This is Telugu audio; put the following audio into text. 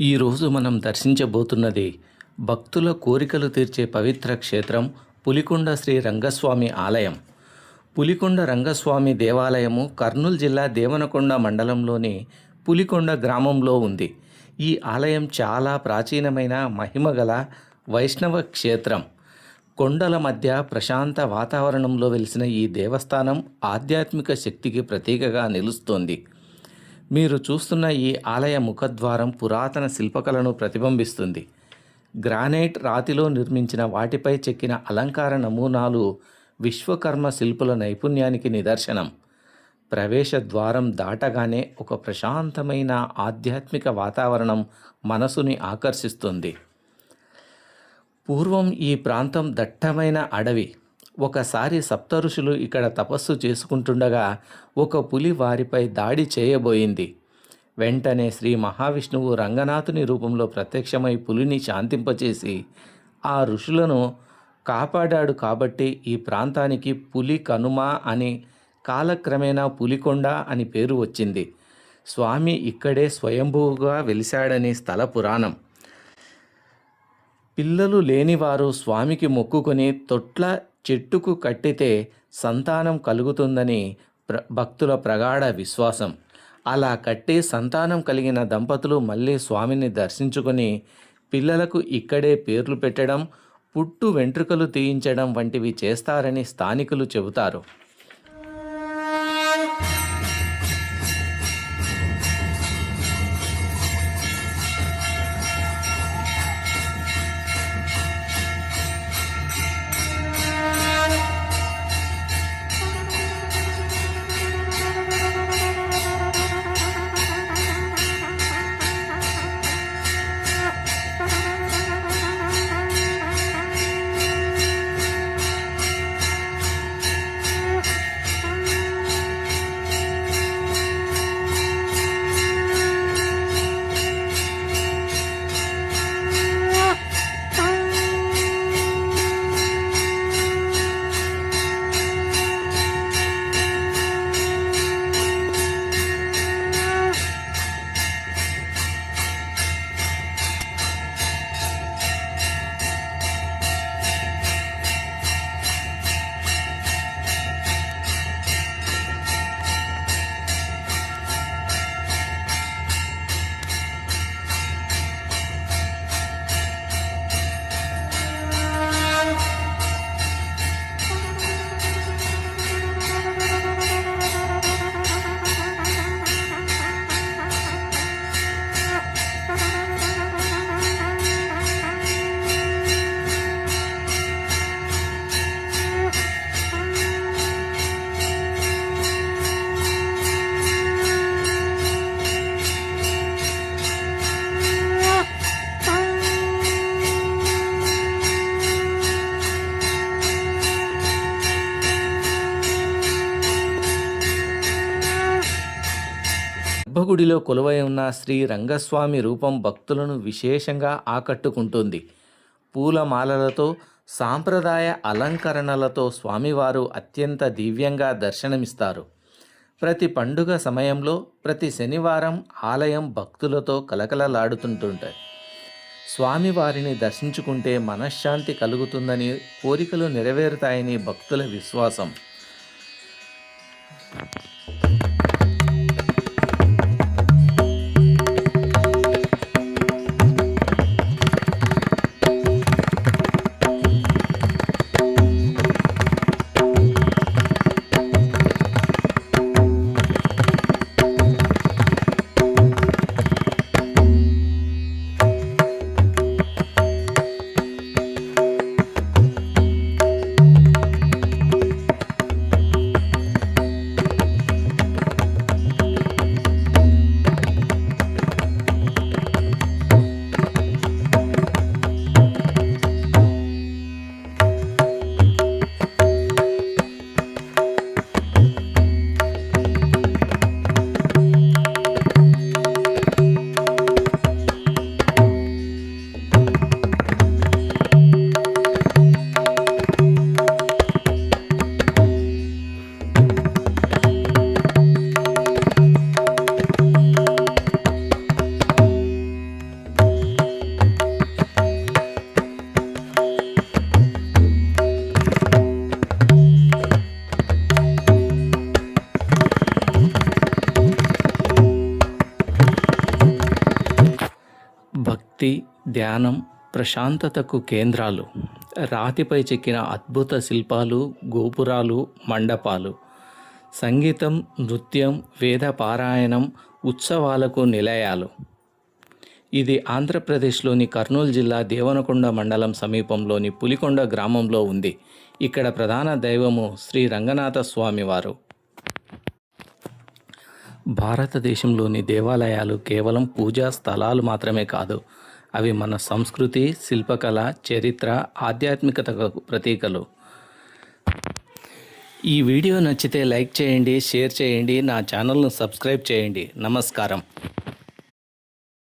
ఈరోజు మనం దర్శించబోతున్నది భక్తుల కోరికలు తీర్చే పవిత్ర క్షేత్రం పులికొండ శ్రీ రంగస్వామి ఆలయం. పులికొండ రంగస్వామి దేవాలయము కర్నూలు జిల్లా దేవనకొండ మండలంలోని పులికొండ గ్రామంలో ఉంది. ఈ ఆలయం చాలా ప్రాచీనమైన మహిమగల వైష్ణవ క్షేత్రం. కొండల మధ్య ప్రశాంత వాతావరణంలో వెలిసిన ఈ దేవస్థానం ఆధ్యాత్మిక శక్తికి ప్రతీకగా నిలుస్తోంది. మీరు చూస్తున్న ఈ ఆలయ ముఖద్వారం పురాతన శిల్పకళను ప్రతిబింబిస్తుంది. గ్రానైట్ రాతిలో నిర్మించిన వాటిపై చెక్కిన అలంకార నమూనాలు విశ్వకర్మ శిల్పుల నైపుణ్యానికి నిదర్శనం. ప్రవేశ ద్వారం దాటగానే ఒక ప్రశాంతమైన ఆధ్యాత్మిక వాతావరణం మనసుని ఆకర్షిస్తుంది. పూర్వం ఈ ప్రాంతం దట్టమైన అడవి. ఒకసారి సప్తఋషులు ఇక్కడ తపస్సు చేసుకుంటుండగా ఒక పులి వారిపై దాడి చేయబోయింది. వెంటనే శ్రీ మహావిష్ణువు రంగనాథుని రూపంలో ప్రత్యక్షమై పులిని శాంతింపచేసి ఆ ఋషులను కాపాడాడు. కాబట్టి ఈ ప్రాంతానికి పులి కనుమ అని, కాలక్రమేణా పులికొండ అని పేరు వచ్చింది. స్వామి ఇక్కడే స్వయంభూగా వెలిశాడని స్థల పురాణం. పిల్లలు లేనివారు స్వామికి మొక్కుకొని తొట్ల చెట్టుకు కట్టితే సంతానం కలుగుతుందని భక్తుల ప్రగాఢ విశ్వాసం. అలా కట్టి సంతానం కలిగిన దంపతులు మళ్ళీ స్వామిని దర్శించుకొని పిల్లలకు ఇక్కడే పేర్లు పెట్టడం, పుట్టు వెంట్రుకలు తీయించడం వంటివి చేస్తారని స్థానికులు చెబుతారు. గర్భగుడిలో కొలువై ఉన్న శ్రీ రంగస్వామి రూపం భక్తులను విశేషంగా ఆకట్టుకుంటుంది. పూలమాలలతో, సాంప్రదాయ అలంకరణలతో స్వామివారు అత్యంత దివ్యంగా దర్శనమిస్తారు. ప్రతి పండుగ సమయంలో, ప్రతి శనివారం ఆలయం భక్తులతో కలకలలాడుతుంటాయి. స్వామివారిని దర్శించుకుంటే మనశ్శాంతి కలుగుతుందని, కోరికలు నెరవేరుతాయని భక్తుల విశ్వాసం. భక్తి, ధ్యానం, ప్రశాంతతకు కేంద్రాలు. రాతిపై చెక్కిన అద్భుత శిల్పాలు, గోపురాలు, మండపాలు. సంగీతం, నృత్యం, వేద పారాయణం, ఉత్సవాలకు నిలయాలు. ఇది ఆంధ్రప్రదేశ్లోని కర్నూలు జిల్లా దేవనకొండ మండలం సమీపంలోని పులికొండ గ్రామంలో ఉంది. ఇక్కడ ప్రధాన దైవము శ్రీ రంగనాథ స్వామివారు. భారతదేశంలోని దేవాలయాలు కేవలం పూజా స్థలాలు మాత్రమే కాదు, అవి మన సంస్కృతి, శిల్పకళ, చరిత్ర, ఆధ్యాత్మికతకు ప్రతీకలు. ఈ వీడియో నచ్చితే లైక్ చేయండి, షేర్ చేయండి, నా ఛానల్ను సబ్స్క్రైబ్ చేయండి. నమస్కారం.